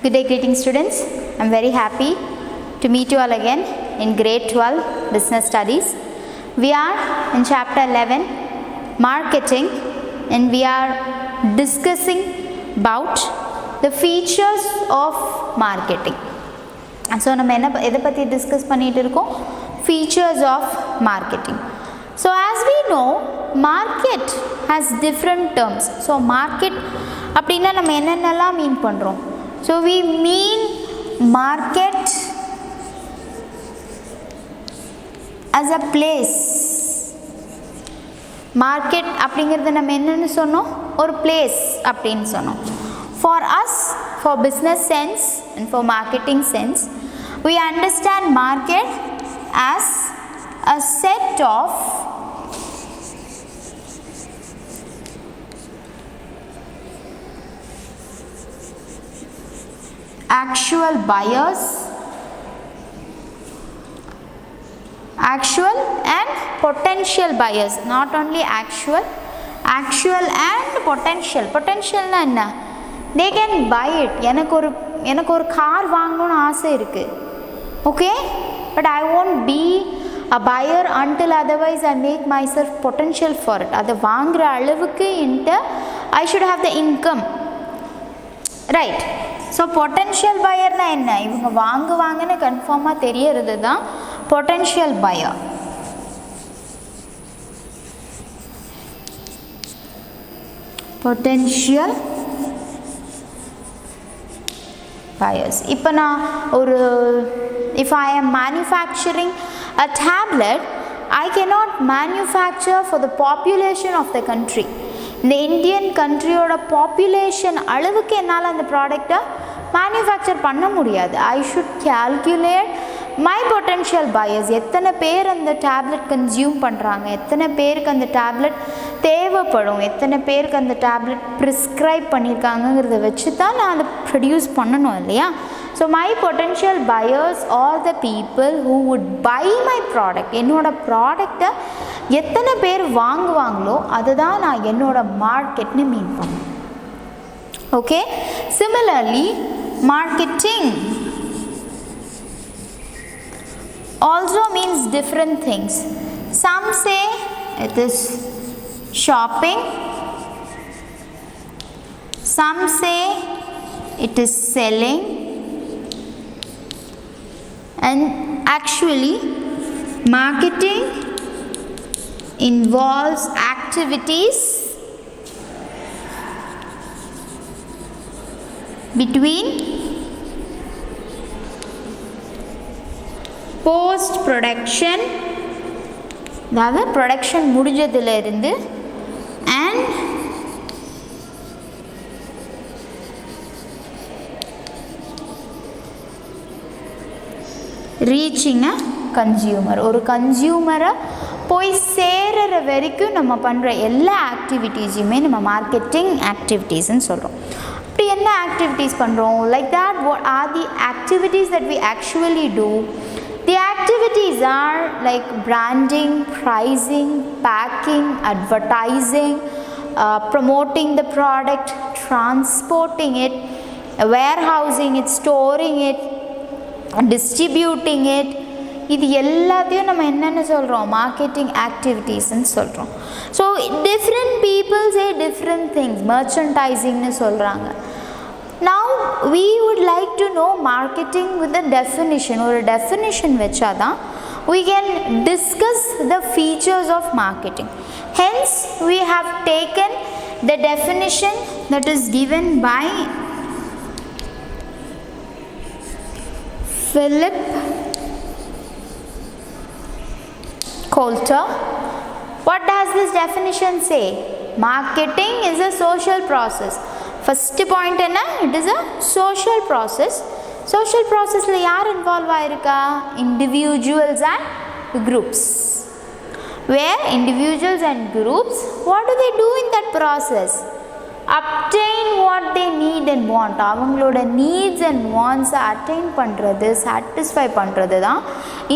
Good day, greeting students. I am very happy to meet you all again in grade 12 business studies. We are in chapter 11 marketing, and we are discussing about the features of marketing. So நம்ம எதை பற்றி discuss பண்ணிட்டு இருக்கோம்? Features of marketing. So as we know, market has different terms. So market அப்படின்னா நம்ம என்னென்னலாம் மீன் பண்ணுறோம்? So we mean market as a place. Market அப்படிங்கிறது நம்ம என்னன்னு சொன்னோம்? ஒரு place அப்படின்னு சொன்னோம். For us, for business sense and for marketing sense, we understand market as a set of actual buyers, actual and potential buyers, not only actual and potential. Potential na enna? They can buy it. எனக்கு ஒரு car வாங்கணும்னு ஆசை இருக்கு, okay, but I won't be a buyer until otherwise I make myself potential for it. அதை வாங்குற அளவுக்கு I should have the income, right? So potential buyer na enna? இவங்க வாங்குவாங்கன்னு கன்ஃபார்மாக தெரியறது தான் potential buyer. Potential buyers. இப்போ நான் if I am manufacturing a tablet, I cannot manufacture for the population of the country. இந்த இந்தியன் கண்ட்ரியோட பாப்புலேஷன் அளவுக்கு என்னால் அந்த ப்ராடக்டை மேனுஃபேக்சர் பண்ண முடியாது. I should calculate my potential buyers. எத்தனை பேர் அந்த டேப்லெட் கன்சியூம் பண்ணுறாங்க, எத்தனை பேருக்கு அந்த டேப்லெட் தேவைப்படும், எத்தனை பேருக்கு அந்த டேப்லெட் ப்ரிஸ்கிரைப் பண்ணியிருக்காங்கிறத வச்சு தான் நான் அதை ப்ரொடியூஸ் பண்ணணும் இல்லையா? So my potential buyers are the people who would buy my product. என்னோடய ப்ராடக்டை எத்தனை பேர் வாங்குவாங்களோ அதுதான் நான் என்னோட மார்க்கெட்னு மீன் பண்ணேன். Okay, similarly marketing also means different things. Some say it is shopping, some say it is selling, and actually marketing involves activities between post production, அதாவது production முடிஞ்சதுல இருந்து, and ரீச்சிங் அ கன்சியூமர். ஒரு கன்சியூமரை போய் சேருற வரைக்கும் நம்ம பண்ணுற எல்லா ஆக்டிவிட்டீஸையுமே நம்ம மார்க்கெட்டிங் ஆக்டிவிட்டீஸ்ன்னு சொல்கிறோம். அப்படி என்ன ஆக்டிவிட்டீஸ் பண்ணுறோம்? Like that, what are the activities that we actually do? The activities are like branding, pricing, packing, advertising, promoting the product, transporting it, warehousing it, storing it, distributing it. இது எல்லாத்தையும் நம்ம என்னென்னு சொல்கிறோம்? மார்க்கெட்டிங் ஆக்டிவிட்டீஸ்ன்னு சொல்கிறோம். So different people say different things. மெர்ச்சன்டைசிங்னு சொல்கிறாங்க. Now we would like to know marketing with a definition. ஒரு definition வச்சாதான் we can discuss the features of marketing. Hence we have taken the definition that is given by Philip Coulter. What does this definition say? Marketing is a social process. First point என்ன? It is a social process. Social processல யார் involve ஆயிருக்கா? Individuals and groups. Where individuals and groups, what do they do in that process? Obtain what they need and want. அவங்களோட needs and wants attain பண்ணுறது, satisfy பண்ணுறது தான்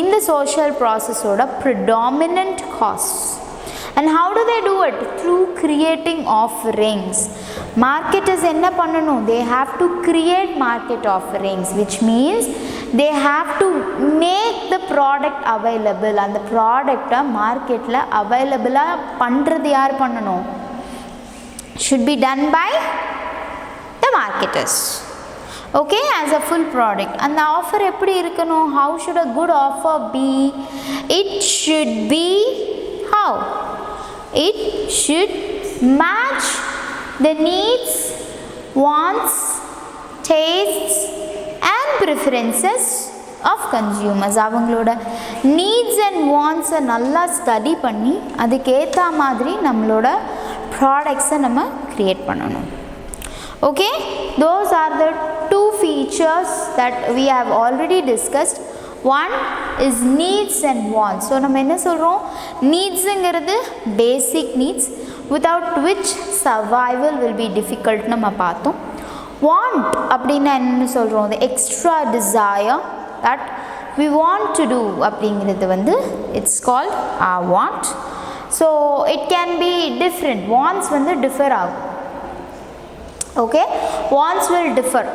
இந்த social processோட predominant cause. And how do they do it? Through creating offerings. Marketers enna pannanum, they have to create market offerings, which means they have to make the product available. And the product market la available pandrathu yaar pannanum, should be done by the marketers. Okay, as a full product. And the offer eppadi irukano, how should a good offer be? It should be how? It should match the needs, wants, tastes and preferences of consumers. avangaloda needs and wants nalla study panni adukku etha madri nammaloda products nama create pananum. Okay, those are the two features that we have already discussed. One is needs and wants. So நம்ம என்ன சொல்றோம், needsங்கிறது basic needs without which survival will be difficult நம்ம பார்த்தோம். Want அப்படினா என்ன சொல்றோம், the extra desire that we want to do அப்படிங்கிறது வந்து it's called our want. So it can be different. Wants வந்து differ ஆகும். Okay, wants will differ.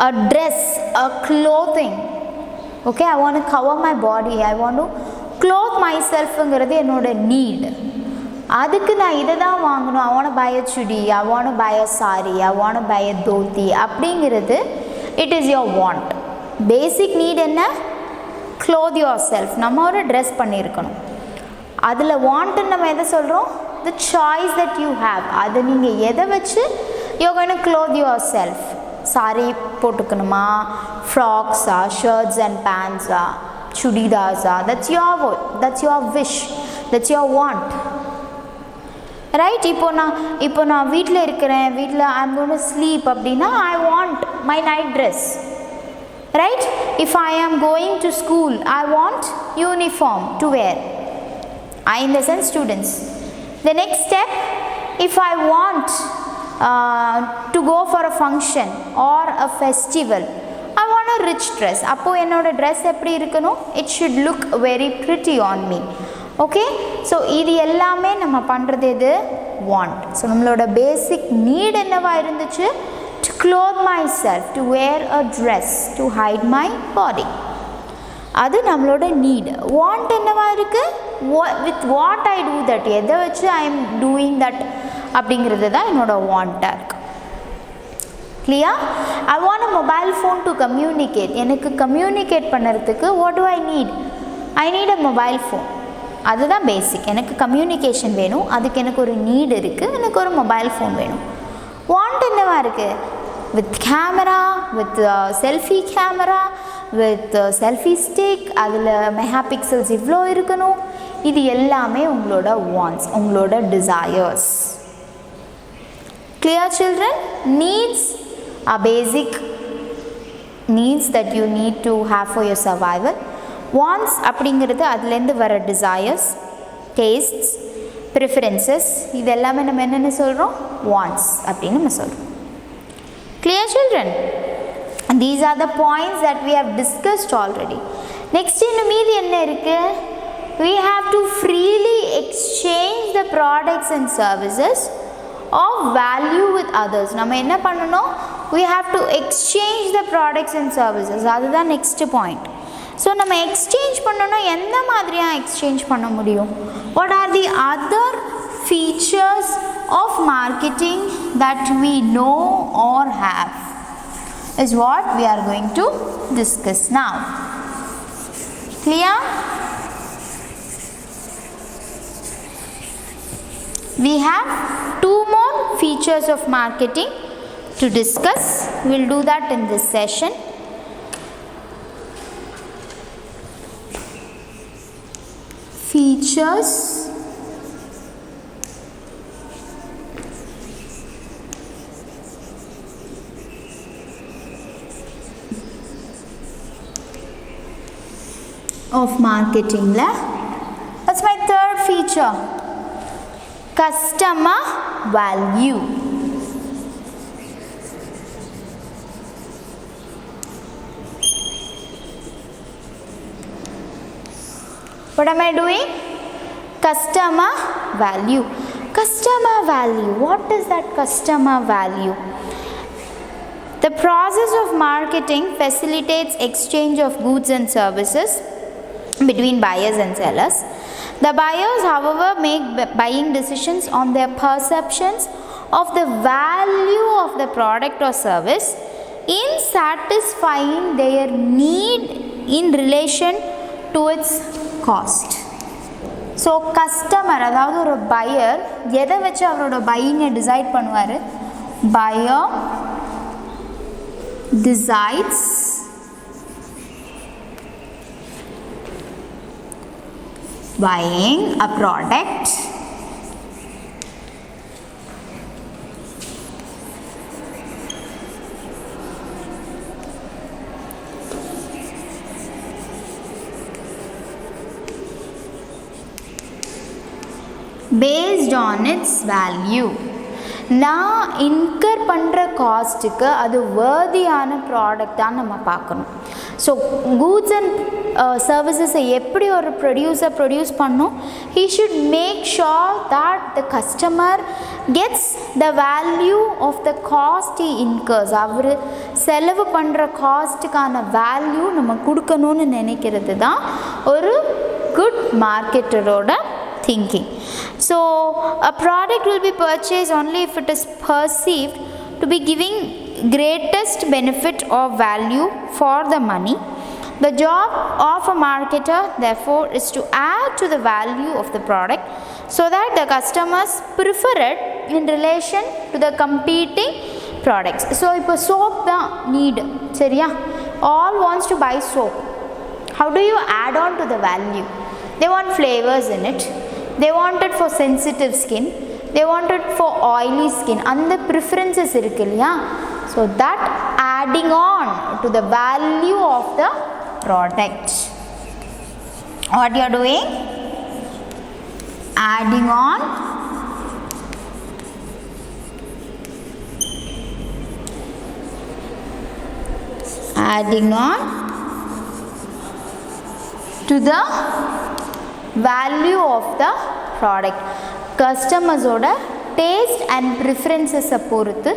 A dress, a clothing. Okay, I want to cover my body, I want to clothe myself ங்கிறது என்னோட need. அதுக்கு நான் இதை தான் வாங்கணும். I want to buy a chudi, I want to buy a sari, I want to buy a dhoti அப்படிங்கிறது it is your want. Basic need என்ன, clothe yourself. நம்ம ஒரு ட்ரெஸ் பண்ணியிருக்கணும். அதில் want நம்ம எதை சொல்கிறோம், the choice that you have. அதை நீங்கள் எதை வச்சு you're going to clothe yourself. Sari போட்டுக்கணுமா, ஃப்ராக்ஸா, ஷர்ட்ஸ் அண்ட் பேண்ட்ஸா, சுடிதாஸா, that's your wish, that's your want. Right? இப்போ நான் வீட்டில் இருக்கிறேன், வீட்டில் I'm going to sleep அப்படின்னா I want my night dress. Right? If I am going to school, I want uniform to wear. I in the sense students. The next step, if I want to go for a function or a festival, I want a rich dress. அப்போ என்னோட dress எப்படி இருக்கணும், it should look very pretty on me. Okay, so இது எல்லாமே நம்ம பண்ணுறது எது, want. So நம்மளோட basic need என்னவா இருந்துச்சு, to clothe myself, to wear a dress, to hide my body. அது நம்மளோட need. Want என்னவா இருக்கு, with what I do that, எதை வச்சு I am doing that அப்படிங்கிறது தான் என்னோட வாண்டாக இருக்கு. clear? I want a mobile phone to communicate. எனக்கு கம்யூனிகேட் பண்ணுறதுக்கு what do I need? I need a mobile phone. அதுதான் பேசிக். எனக்கு கம்யூனிகேஷன் வேணும், அதுக்கு எனக்கு ஒரு நீட் இருக்குது, எனக்கு ஒரு மொபைல் ஃபோன் வேணும். வாண்ட் என்னவா இருக்குது, with camera, with selfie camera, with selfie stick, அதில் மெகா பிக்சல்ஸ் இவ்வளோ இருக்கணும். இது எல்லாமே உங்களோட வாண்ட்ஸ், உங்களோட desires. Clear children? Needs are basic needs that you need to have for your survival. Wants அப்படிங்கிறது அதுலேருந்து வர desires, tastes, preferences, இது எல்லாமே நம்ம என்னென்னு சொல்கிறோம், wants அப்படின்னு நம்ம சொல்கிறோம். Clear children? And these are the points that we have discussed already. Next இன்னும் மீதி என்ன இருக்குது, we have to freely exchange the products and services of value with others. நம்ம என்ன பண்ணணும், we have to exchange the products and services. அதுதான் next point. So நம்ம exchange பண்ணணும், எந்த மாதிரியாக எக்ஸ்சேஞ்ச் பண்ண முடியும், what are the other features of marketing that we know or have is what we are going to discuss now. Clear? We have two more features of marketing to discuss. We will do that in this session. Features of marketing. That's my third feature, customer value. What am I doing? Customer value. Customer value. What is that customer value? The process of marketing facilitates exchange of goods and services between buyers and sellers. The buyers, however, make buying decisions on their perceptions of the value of the product or service in satisfying their need in relation to its cost. So customer, அதாவது ஒரு buyer எதை வச்சு அவரோட buying-ஐ decide பண்ணுவார்? Buyer decides buying a product based on its value. நான் in her பண்ணுற காஸ்ட்டுக்கு அது வேர்தியான ப்ராடக்டாக நம்ம பார்க்கணும். ஸோ கூட்ஸ் அண்ட் சர்வீசஸை எப்படி ஒரு ப்ரொடியூசர் ப்ரொடியூஸ் பண்ணணும்? He should make sure that the customer gets the value of the cost he incurs. அவர் செலவு பண்ணுற காஸ்ட்டுக்கான வேல்யூ நம்ம கொடுக்கணும்னு நினைக்கிறது தான் ஒரு குட் மார்க்கெட்டரோட thinking. So a product will be purchased only if it is perceived to be giving greatest benefit or value for the money. The job of a marketer therefore is to add to the value of the product so that the customers prefer it in relation to the competing products. So ipo soap da need seriya, all wants to buy soap. How do you add on to the value? They want flavors in it. They want it for sensitive skin. They want it for oily skin. And the preferences irukku illaya. So that adding on to the value of the product. What you are doing? Adding on to the value of the product. Customers oda taste and preferences பொறுத்து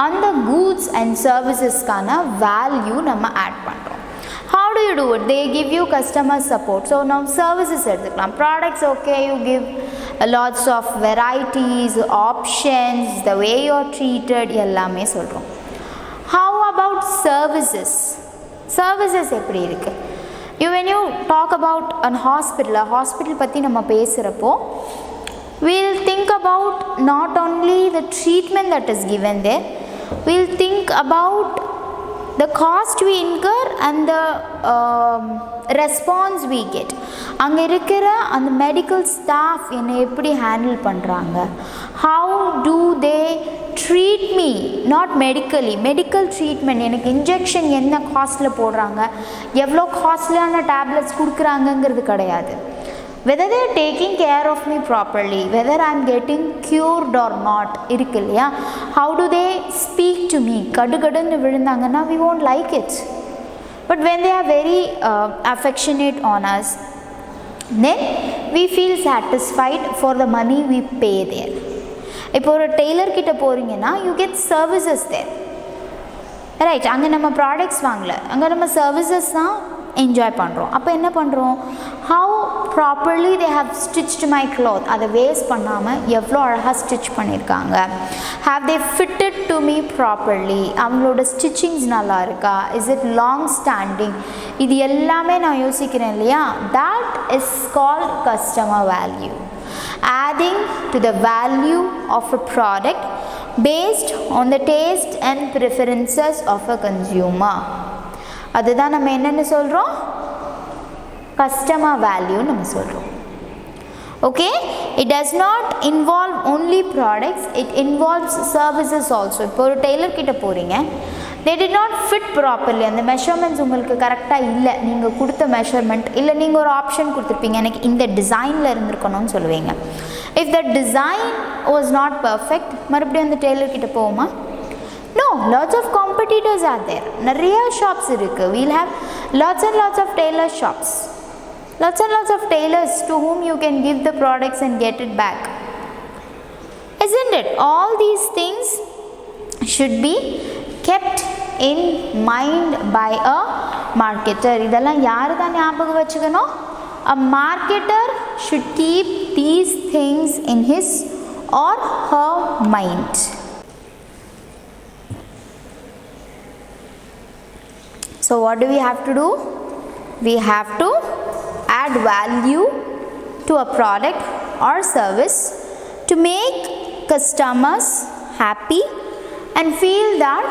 அந்த goods and services கான value நம்ம add பண்றோம். How do you do it? They give you customer support. So now services எடுத்துக்கலாம். Products okay, you give lots of varieties, options, the way you are treated எல்லாமே சொல்றோம். How about services? Services எப்படி இருக்கு? When you talk about a hospital பற்றி நம்ம பேசுகிறப்போ we'll think about not only the treatment that is given there, we'll think about the cost we incur and the response we get. அங்கே இருக்கிற அந்த medical staff என்னை எப்படி handle பண்ணுறாங்க, how do they treat me, not medically, medical treatment, எனக்கு injection என்ன காஸ்ட்டில் போடுறாங்க, எவ்வளோ காஸ்ட்லியான டேப்லெட்ஸ் கொடுக்குறாங்கங்கிறது கிடையாது. whether they are taking care of me properly, whether I am getting cured or not இருக்கு இல்லையா. how do they speak to me, கடுகடுன்னு விழுந்தாங்கன்னா we won't like it, but when they are very affectionate on us, then we feel satisfied for the money we pay there. இப்போ ஒரு Taylor கிட்ட போகிறீங்கன்னா you get services there, right? அங்கே நம்ம products வாங்கலை, அங்கே நம்ம services தான் என்ஜாய் பண்ணுறோம். அப்போ என்ன பண்ணுறோம்? how properly they have stitched my cloth, அதை வேஸ்ட் பண்ணாமல் எவ்வளோ அழகாக ஸ்டிச் பண்ணியிருக்காங்க, have they fitted to me properly, அவங்களோட ஸ்டிச்சிங்ஸ் நல்லா இருக்கா, is it long standing, இது எல்லாமே நான் யோசிக்கிறேன் இல்லையா. that is called customer value. adding to the value of a product based on the taste and preferences of a consumer. அதுதான் நம்ம என்னென்னு சொல்கிறோம்? கஸ்டமர் வேல்யூ நம்ம சொல்கிறோம். Okay, it does not involve only products, it involves services also. இப்போ ஒரு Taylor கிட்ட போகிறீங்க, they did not fit properly, அந்த மெஷர்மெண்ட்ஸ் உங்களுக்கு கரெக்டாக இல்லை, நீங்கள் கொடுத்த மெஷர்மெண்ட் இல்லை, நீங்கள் ஒரு ஆப்ஷன் கொடுத்துருப்பீங்க எனக்கு இந்த டிசைனில் இருந்திருக்கணும்னு சொல்லுவீங்க. If the design was not perfect, மறுபடியும் அந்த டெய்லர் கிட்ட போவோமா? No, lots of competitors are there. நிறைய shops இருக்கு. We'll have lots and lots of tailor shops. Lots and lots of tailors to whom you can give the products and get it back. Isn't it? All these things should be kept in mind by a marketer. இதெல்லாம் யாரு தான் ஞாபகம் வச்சுக்கணும்? A marketer should keep these things in his or her mind. So what do we have to do? We have to add value to a product or service to make customers happy and feel that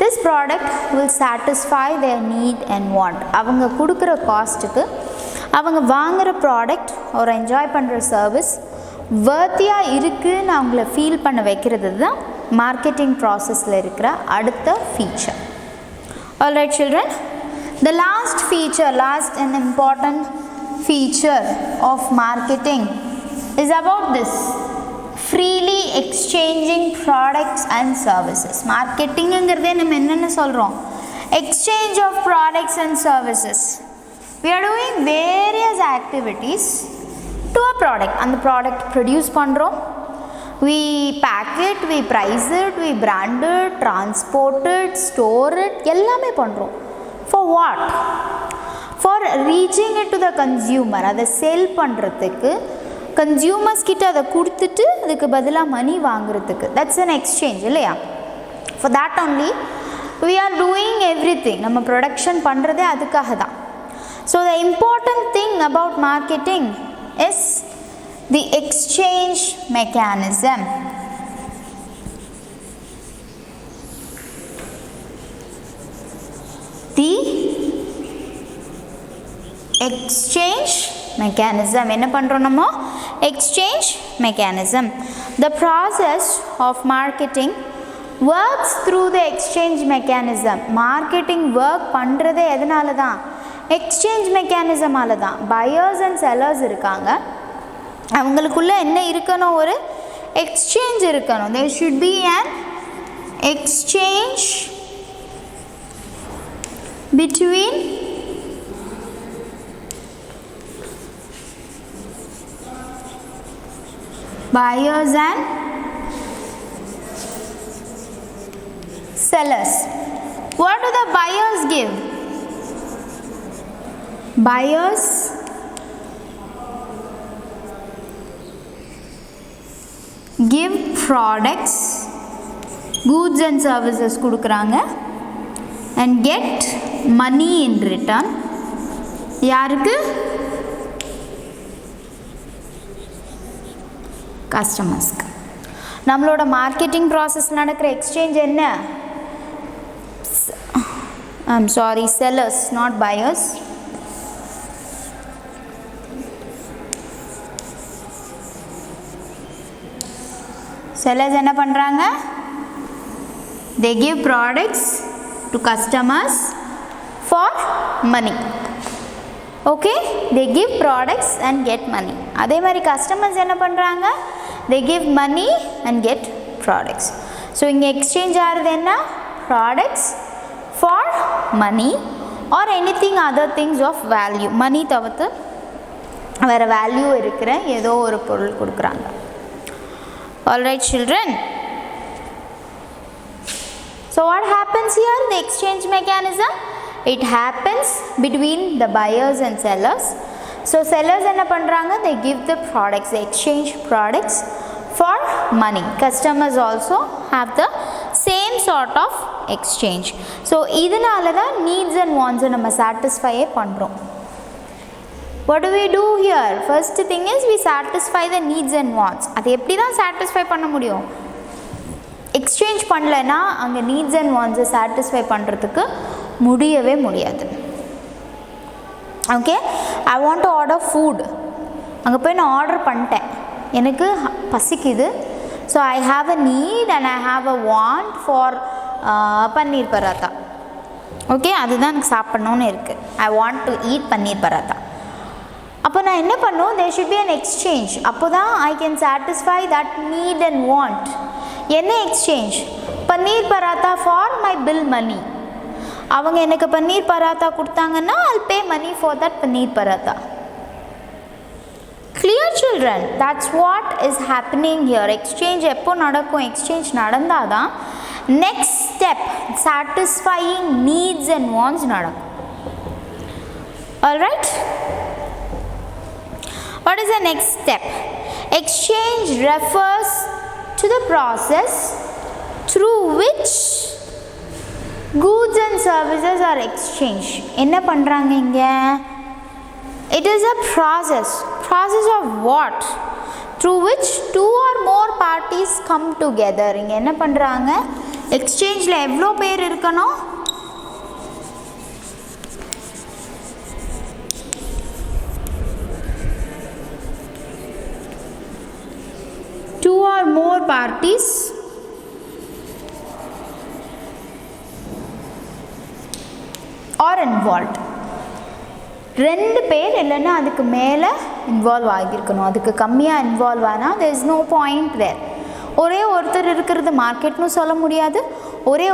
this product will satisfy their need and want. அவங்க கொடுக்குற காஸ்ட்டுக்கு அவங்க வாங்குகிற product ஒரு enjoy பண்ணுற service வர்த்தியாக இருக்குன்னு அவங்கள feel பண்ண வைக்கிறது தான் மார்க்கெட்டிங் ப்ராசஸில் இருக்கிற அடுத்த feature. Alright children, the last and important feature of marketing is about this: freely exchanging products and services. Marketing engiradhe nam enna solrom? Exchange of products and services. We are doing various activities to a product. And the product produce pandrom, we pack it, we price it, we brand it, transport it, store it, ellame pandrom. For what? For reaching it to the consumer. Adha sell pandradhukku, consumers kitta adha kudutittu adukku badala money vaangradhukku. That's an exchange illaya. For that only we are doing everything. Nama production pandradhe adukkaga da. So the important thing about marketing is the exchange mechanism. The exchange mechanism. Enna pandrom nammo? Exchange mechanism. The process of marketing works through the exchange mechanism. Marketing work pandrathe edanaala da? Exchange mechanism ஆல தான். Buyers and sellers இருக்காங்க, அவங்களுக்குள்ள என்ன இருக்கணும்? ஒரு exchange இருக்கணும். There should be an exchange between buyers and sellers. What do the buyers give? Buyers give products, goods and services kudukranga and get money in return. யாருக்கு? கஸ்டமர்ஸ்க்கு. நம்மளோட மார்க்கெட்டிங் ப்ராசஸ் நடக்கிற எக்ஸ்சேஞ்ச் என்ன? I'm sorry, sellers, not buyers. Sellers என்ன பண்றாங்க? They give products to customers for money. Okay, they give products and get money. அதே மாதிரி customers என்ன பண்றாங்க? They give money and get products. So இங்க exchange ஆகுது என்ன? Products for money or anything other things of value. Money தவிர்த்து வேற value இருக்கிற ஏதோ ஒரு பொருள் கொடுக்குறாங்க. Alright children, so what happens here? The exchange mechanism, it happens between the buyers and sellers. So sellers enna pandranga? They give the products, they exchange products for money. Customers also have the same sort of exchange. So idanaala da needs and wants nama satisfy pandrom. What do we do here? First thing is we satisfy the needs and wants. அது எப்படி தான் satisfy பண்ண முடியும்? Exchange பண்ணலைன்னா அங்கே needs and வாண்ட்ஸை satisfy பண்ணுறதுக்கு முடியவே முடியாது. Okay, I want to order food. அங்கே போய் நான் ஆர்டர் பண்ணிட்டேன், எனக்கு பசிக்குது. So I have a need and I have a want for paneer paratha. Okay, அதுதான் எனக்கு சாப்பிட்ணுன்னு இருக்குது. I want to eat paneer paratha. அப்போ நான் என்ன பண்ணும்? There should be an exchange. அப்போ தான் I can satisfy that need and want. என்ன exchange? Paneer paratha for my bill money. அவங்க எனக்கு பன்னீர் பராத்தா கொடுத்தாங்கன்னா I'll pay money for that paneer paratha. Clear children? That's what is happening here. Exchange eppo nadakkum, exchange nadandada next step satisfying needs and wants nadakkum. All right, what is the next step? Exchange refers to the process through which goods and services are exchanged. Enna pandranga inga? It is a process of what? Through which two or more parties come together. இங்க என்ன பண்றாங்க? எக்ஸ்சேஞ்ச்ல எவ்வளோ பேர் இருக்கணும்? Two or more parties are involved. ரெண்டு பேர் இல்லைன்னா அதுக்கு மேலே இன்வால்வ் ஆகியிருக்கணும். அதுக்கு கம்மியாக இன்வால்வ் ஆனால் there is no point there. ஒரே ஒருத்தர் இருக்கிறது மார்க்கெட்னு சொல்ல முடியாது. ஒரே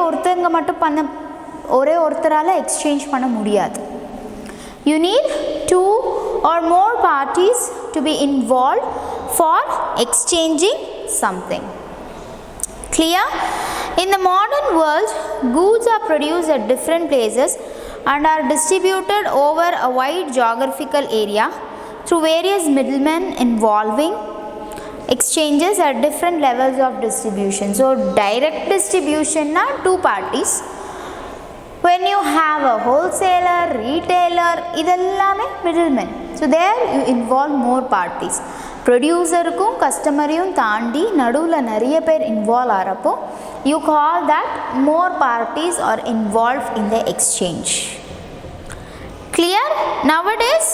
ஒருத்தரால் எக்ஸ்சேஞ்ச் பண்ண முடியாது. You need two or more parties to be involved for exchanging something. Clear? In the modern world, goods are produced at different places and are distributed over a wide geographical area through various middlemen involving exchanges at different levels of distribution. So direct distribution na two parties. When you have a wholesaler, retailer, idellame middlemen. So there you involve more parties. Producerukkum customeriyum தாண்டி நடுவுல நிறைய பேர் involve ஆறப்போ you call that more parties are involved in the exchange. Clear? Nowadays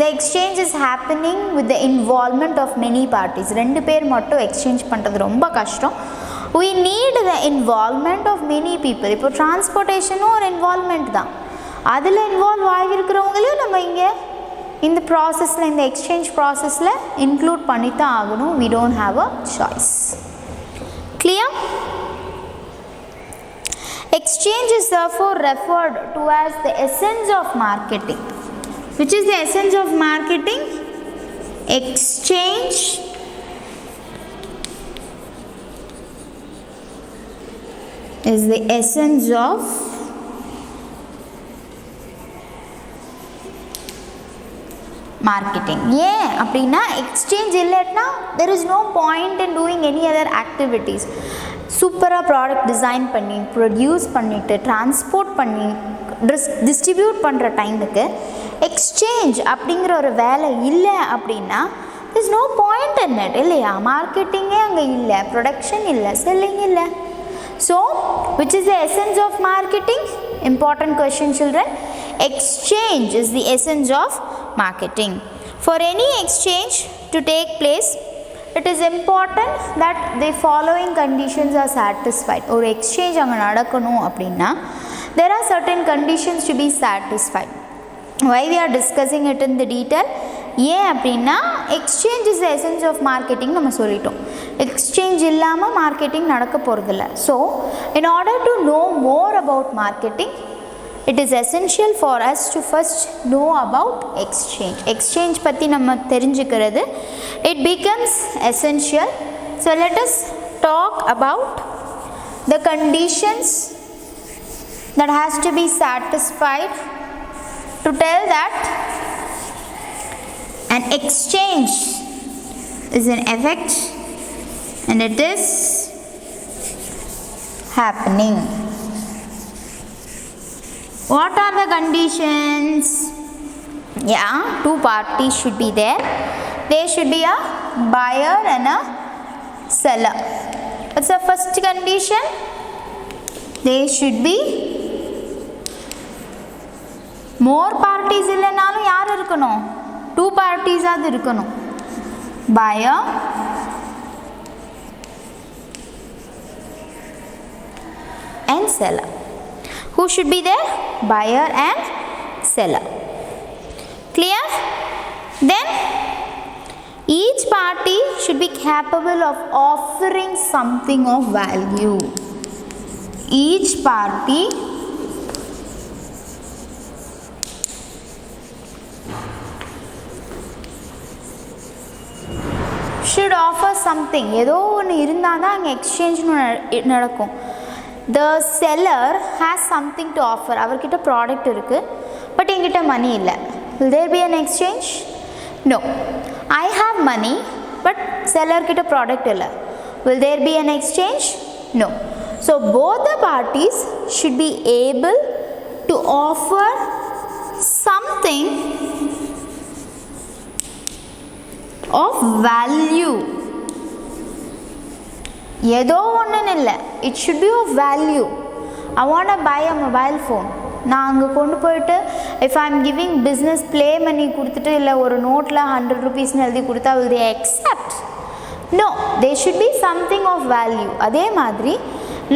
the exchange is happening with the involvement of many parties. ரெண்டு பேர் மட்டும் exchange பண்ணுறது ரொம்ப கஷ்டம். We need the involvement of many people. இப்போ டிரான்ஸ்போர்ட்டேஷனும் ஒரு involvement தான். அதில் இன்வால்வ் ஆகியிருக்கிறவங்களையும் நம்ம இங்கே இந்த ப்ராசஸில், இந்த எக்ஸ்சேஞ்ச் ப்ராசஸில் இன்க்ளூட் பண்ணித்தான் ஆகணும். We don't have a choice. Clear? Exchange is therefore referred to as the essence of marketing. Which is the essence of marketing? Exchange is the essence of marketing. ஏன் அப்படின்னா எக்ஸ்சேஞ்ச் இல்லைன்னா there is no point in doing any other activities. சூப்பராக product design பண்ணி produce பண்ணிவிட்டு transport பண்ணி distribute பண்ணுற டைமுக்கு exchange அப்படிங்கிற ஒரு வேலை இல்லை அப்படின்னா there is no point in it, இல்லையா? மார்க்கெட்டிங்கே அங்கே இல்லை, ப்ரொடக்ஷன் இல்லை, செல்லிங் இல்லை. So which is the essence of marketing? Important question, children. Exchange is the essence of marketing. For any exchange to take place, it is important that the following conditions are satisfied. Or exchange அங்கே நடக்கணும் அப்படின்னா there are certain conditions to be satisfied. Why we are discussing it in the detail? ஏன் அப்படின்னா exchange is the essence of marketing நம்ம சொல்லிட்டோம். Exchange இல்லாமல் marketing நடக்க போகிறதில்ல. So in order to know more about marketing, it is essential for us to first know about exchange. Exchange பற்றி நம்ம தெரிஞ்சுக்கிறது it becomes essential. So let us talk about the conditions that has to be satisfied to tell that an exchange is in effect and it is happening. What are the conditions? Yeah, two parties should be there. There should be a buyer and a seller. What's the first condition? There should be more parties. இல்லைனாலும் யார் இருக்கணும்? Two parties ஆது இருக்கணும். Buyer and seller. Who should be there? Buyer and seller. Clear? Then each party should be capable of offering something of value. Each party should offer something. ஏதோ ஒன்று இருந்தால் தான் அங்கே எக்ஸ்சேஞ்ச் நடக்கும். The seller has something to offer. அவர்கிட்ட product இருக்குது, but என்கிட்ட மணி இல்லை. Will there be an exchange? No. I have money, but seller கிட்ட ப்ராடக்ட் இல்லை. Will there be an exchange? No. So both the parties should be able to offer something of value. ஏதோ ஒன்றுன்னு இல்லை, it should be of value. I want to buy a mobile phone. நான் அங்கே கொண்டு போயிட்டு if I am giving business play money கொடுத்துட்டு இல்லை ஒரு நோட்டில் 100 rupeesன்னு எழுதி கொடுத்தா will they accept? No, there should be something of value. அதே மாதிரி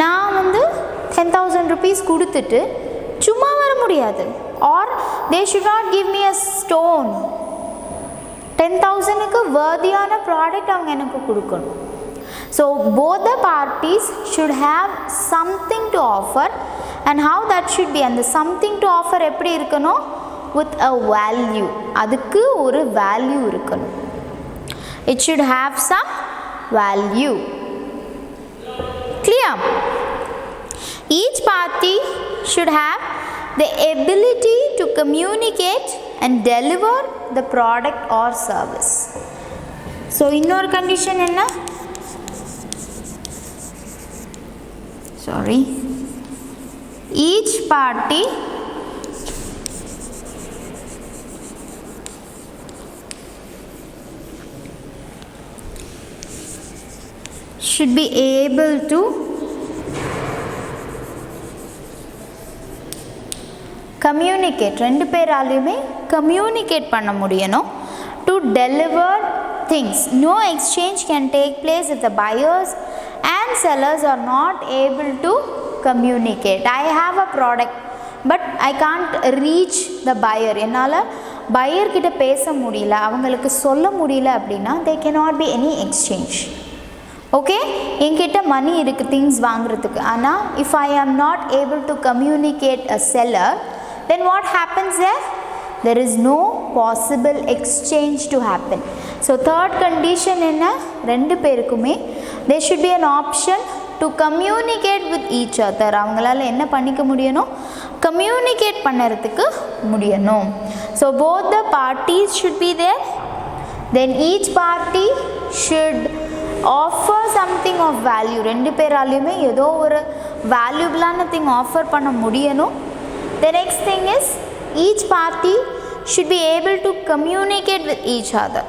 நான் வந்து 10,000 rupees கொடுத்துட்டு சும்மா வர முடியாது. or they should not give me a stone. 10,000க்கு worthyயான ப்ராடக்ட் அவங்க எனக்கு கொடுக்கணும். So both the parties should have something to offer, and how that should be, and the something to offer எப்படி இருக்கணும், with a value. அதுக்கு ஒரு value இருக்கணும். It should have some value. Clear? Each party should have the ability to communicate and deliver the product or service. So இன்னொரு condition என்ன? Sorry. Each party should be able to communicate. ரெண்டு பேராலையுமே communicate பண்ண முடியணும். To deliver things. No exchange can take place if the buyers and sellers are not able to communicate. I have a product, but I can't reach the buyer. என்னால் pier கிட்ட பேச முடியல, அவங்களுக்கு சொல்ல முடியல அப்படின்னா there cannot be any exchange. Okay, என்கிட்ட மணி இருக்குது திங்ஸ் வாங்குறதுக்கு, ஆனால் if I am not able to communicate a seller, then what happens there? There is no possible exchange to happen. So third condition என்ன, ரெண்டு பேருக்குமே there should be an option to communicate with each other. அவங்களால என்ன பண்ணிக்க முடியணும், communicate பண்ணுறதுக்கு முடியணும். So both the parties should be there. Then each party should offer something of value. ரெண்டு பேராலையுமே ஏதோ ஒரு வேல்யூபிளான திங் ஆஃபர் பண்ண முடியணும். The next thing is each party should be able to communicate with each other.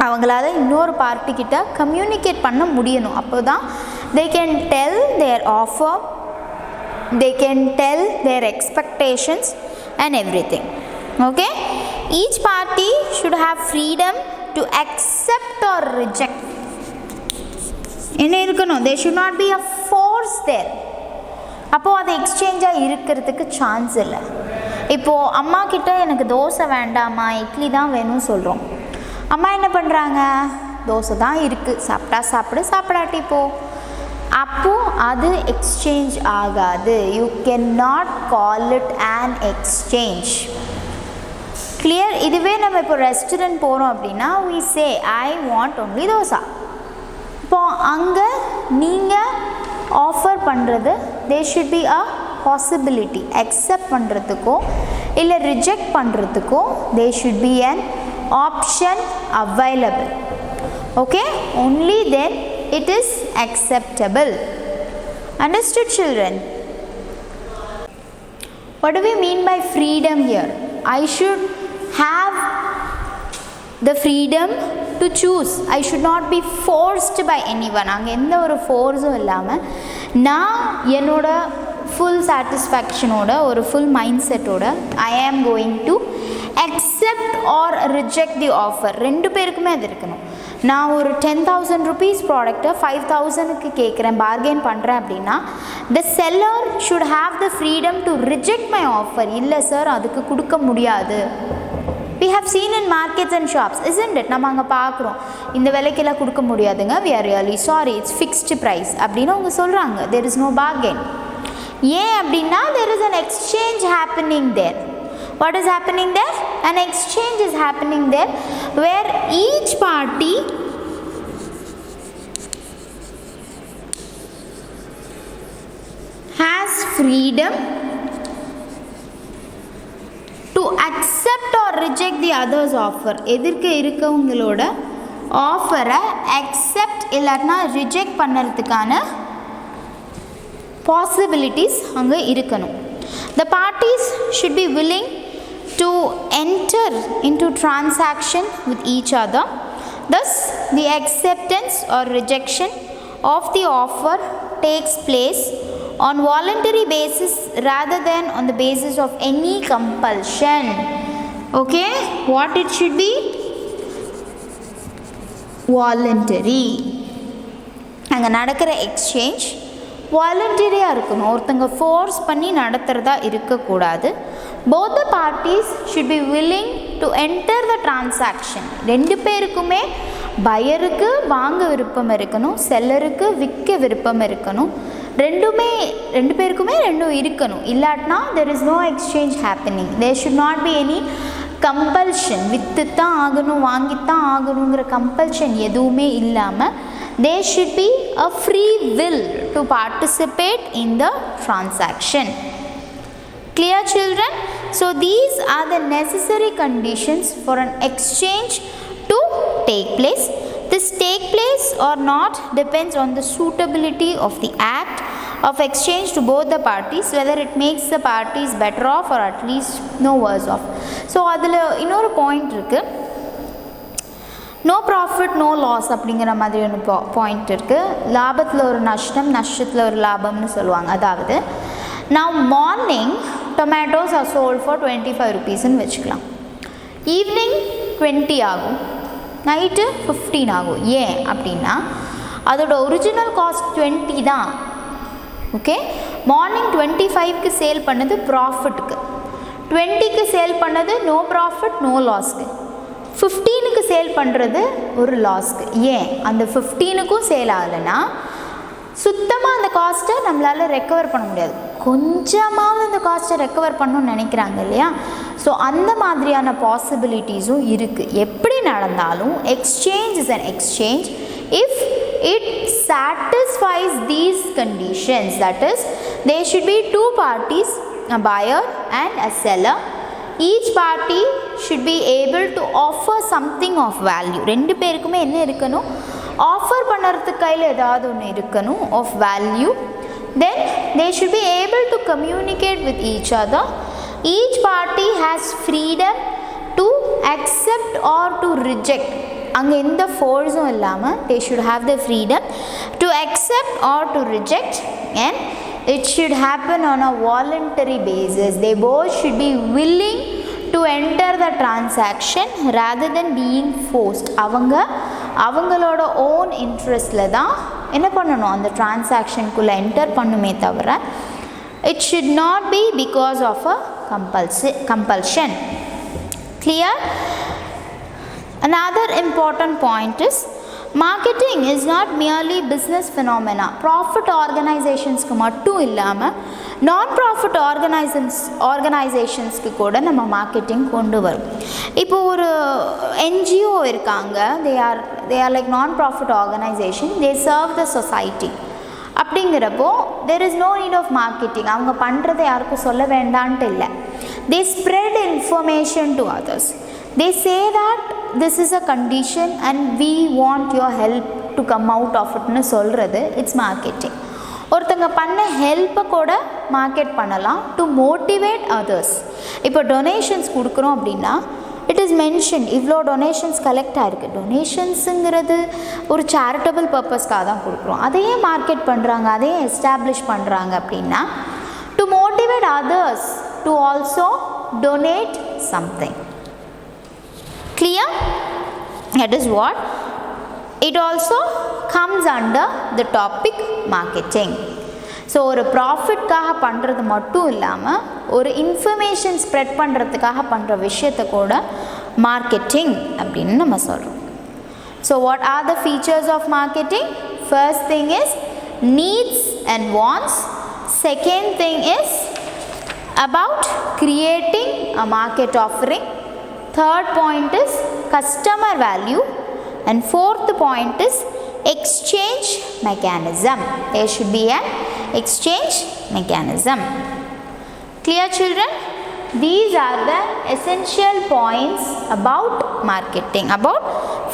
அவங்களால இன்னொரு party கிட்ட communicate பண்ண முடியணும். அப்போ தான் they can tell their offer, they can tell their expectations and everything. Okay, each party should have freedom to accept or reject. என்ன இருக்கணும், there should not be a force there. அப்போது அது எக்ஸ்சேஞ்சாக இருக்கிறதுக்கு சான்ஸ் இல்லை. இப்போது அம்மா கிட்ட எனக்கு தோசை வேண்டாம்மா இட்லி தான் வேணும்னு சொல்கிறோம். அம்மா என்ன பண்ணுறாங்க, தோசை தான் இருக்குது, சாப்பிட்டா சாப்பிடு, சாப்பிடாட்டி போ. அப்போது அது எக்ஸ்சேஞ்ச் ஆகாது. You can not call it an exchange. Clear? இதுவே நம்ம இப்போ ரெஸ்டாரண்ட் போகிறோம் அப்படின்னா we say I want only dosa. இப்போது அங்கே நீங்கள் ஆஃபர் பண்ணுறது there should be a possibility. accept பண்ணுறதுக்கோ இல்லை ரிஜெக்ட் பண்ணுறதுக்கோ there should be an option available. Okay, only then it is acceptable. Understood, children? What do we mean by freedom here? I should have the freedom to choose. I should not be forced by anyone. அங்கே எந்த ஒரு ஃபோர்ஸும் இல்லாமல் நான் என்னோட full சாட்டிஸ்ஃபேக்ஷனோட ஒரு full mind செட்டோட I am going to accept or reject the offer. ரெண்டு பேருக்குமே அது இருக்கணும். நான் ஒரு 10,000 rupees ப்ராடக்டை 5,000க்கு கேட்குறேன், பார்கெயின் பண்ணுறேன் அப்படின்னா the seller should have the freedom to reject my offer. இல்லை சார் அதுக்கு கொடுக்க முடியாது. we have seen in markets and shops, isn't it? நம்ம அங்கே பார்க்குறோம், இந்த விலைக்கெல்லாம் கொடுக்க முடியாதுங்க, we are really sorry, it's fixed price அப்படின்னு அவங்க சொல்கிறாங்க. there is no bargain. ஏன் அப்படின்னா there is an exchange happening there. What is happening there? An exchange is happening there where each party freedom to accept or reject the other's offer. எதிர்க்க இருக்கவங்களோட ஆஃபரை accept இல்லைன்னா reject பண்ணுறதுக்கான possibilities அங்கே இருக்கணும். The parties should be willing to enter into transaction with each other. Thus, the acceptance or rejection of the offer takes place on voluntary basis rather than on the basis of any compulsion. Okay, what it should be? Voluntary. அங்கே நடக்கிற exchange வாலண்டரியாக இருக்கணும். ஒருத்தங்க force பண்ணி நடத்துகிறதா இருக்கக்கூடாது. both the parties should be willing to enter the transaction. ரெண்டு பேருக்குமே பையருக்கு வாங்க விருப்பம் இருக்கணும், செல்லருக்கு விற்க விருப்பம் இருக்கணும். ரெண்டு பேருக்குமே ரெண்டும் இருக்கணும். இல்லாட்டினா there is no exchange happening. there should not be any compulsion. விற்றுத்தான் ஆகணும் வாங்கித்தான் ஆகணுங்கிற கம்பல்ஷன் எதுவுமே இல்லாமல் there should be a free will to participate in the transaction. Clear, children? So these are the necessary conditions for an exchange to take place. This take place or not depends on the suitability of the act of exchange to both the parties, whether it makes the parties better off or at least no worse off. So அதில் இன்னொரு point இருக்குது, no profit no loss அப்படிங்கிற மாதிரி ஒன்று point இருக்குது. லாபத்தில் ஒரு நஷ்டம், நஷ்டத்தில் ஒரு லாபம்னு சொல்லுவாங்க. அதாவது நான் morning tomatoes R sold for 25 rupeesன்னு வச்சுக்கலாம். ஈவினிங் 20 ஆகும், நைட்டு 15 ஆகும். ஏன் அப்படின்னா அதோட ஒரிஜினல் காஸ்ட் 20 தான். ஓகே, மார்னிங் 25க்கு சேல் பண்ணது ப்ராஃபிட்டுக்கு, 20க்கு சேல் பண்ணது நோ ப்ராஃபிட் நோ லாஸ்க்கு, 15க்கு சேல் பண்ணுறது ஒரு லாஸ்க்கு. ஏன் அந்த 15க்கும் சேல் ஆகலைன்னா சுத்தமாக அந்த காஸ்ட்டை நம்மளால் ரெக்கவர் பண்ண முடியாது. கொஞ்சமாவது அந்த காஸ்ட்டை ரெக்கவர் பண்ணணும்னு நினைக்கிறாங்க இல்லையா? ஸோ அந்த மாதிரியான பாசிபிலிட்டிஸும் இருக்குது. எப்படி நடந்தாலும் exchange is an exchange if it satisfies these conditions. That is, there should be two parties, a buyer and a seller. Each party should be able to offer something of value. ரெண்டு பேருக்குமே என்ன இருக்கணும்? Offer பண்ணுறதுக்கு கையில் ஏதாவது ஒன்று இருக்கணும் of value. Then they should be able to communicate with each other. Each party has freedom to accept or to reject. அங்கே எந்த ஃபோர்ஸும் இல்லாமல் they should have the freedom to accept or to reject, and it should happen on a voluntary basis. They both should be willing to enter the transaction rather than being forced. அவங்களோட own இன்ட்ரெஸ்டில் தான் என்ன பண்ணணும், அந்த டிரான்சாக்ஷனுக்குள்ளே enter பண்ணுமே தவிர it should not be because of a compulsion. Clear? Another important point is marketing is not merely business phenomena. Profit organizationsக்கு மட்டும் இல்லாமல் நான் ப்ராஃபிட் ஆர்கனைசேஷன்ஸ்க்கு கூட நம்ம மார்க்கெட்டிங் கொண்டு வரும். இப்போ ஒரு என்ஜிஓ இருக்காங்க, they are like நான் profit organisation, they serve the society. அப்படிங்கிறப்போ there is no need of marketing. அவங்க பண்ணுறதை யாருக்கும் சொல்ல வேண்டான்ட்டு இல்லை. They spread information to others. They say that this is a condition and we want your help to come out of it னு சொல்கிறது it's marketing. ஒருத்தங்க பண்ண ஹெல்ப்பை கூட மார்க்கெட் பண்ணலாம் டு மோட்டிவேட் அதர்ஸ். இப்போ டொனேஷன்ஸ் கொடுக்குறோம் அப்படின்னா இட் இஸ் மென்ஷன் இவ்வளோ டொனேஷன்ஸ் கலெக்ட் ஆகிருக்கு. டொனேஷன்ஸுங்கிறது ஒரு சேரிட்டபிள் பர்பஸ்க்காக தான் கொடுக்குறோம். அதையே மார்க்கெட் பண்ணுறாங்க, அதையே எஸ்டாப்ளிஷ் பண்ணுறாங்க அப்படின்னா to motivate others to also donate something. Clear? That is what it also comes under the topic marketing. So ஒரு ப்ராஃபிட்காக பண்ணுறது மட்டும் இல்லாமல் ஒரு இன்ஃபர்மேஷன் ஸ்ப்ரெட் பண்ணுறதுக்காக பண்ணுற விஷயத்தை கூட மார்க்கெட்டிங் அப்படின்னு நம்ம சொல்கிறோம். So what are the features of marketing? First thing is needs and wants. Second thing is about creating a market offering. Third point is customer value, and fourth point is exchange mechanism. There should be an exchange mechanism. Clear, children? These are the essential points about marketing, about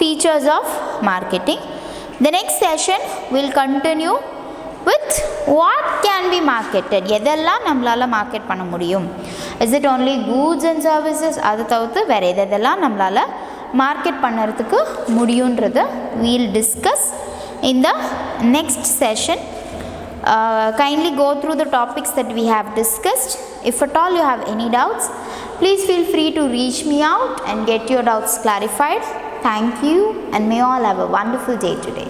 features of marketing. The next session will continue with what can be marketed. எதெல்லாம் நம்மளால market பண்ண முடியும்? Is it only goods and services? அது தவிர்த்து வேறு எதெல்லாம் நம்மளால market பண்ணுறதுக்கு முடியுன்றதை we'll discuss in the next session. Kindly go through the topics that we have discussed. If at all you have any doubts, please feel free to reach me out and get your doubts clarified. Thank you, and may all have a wonderful day today.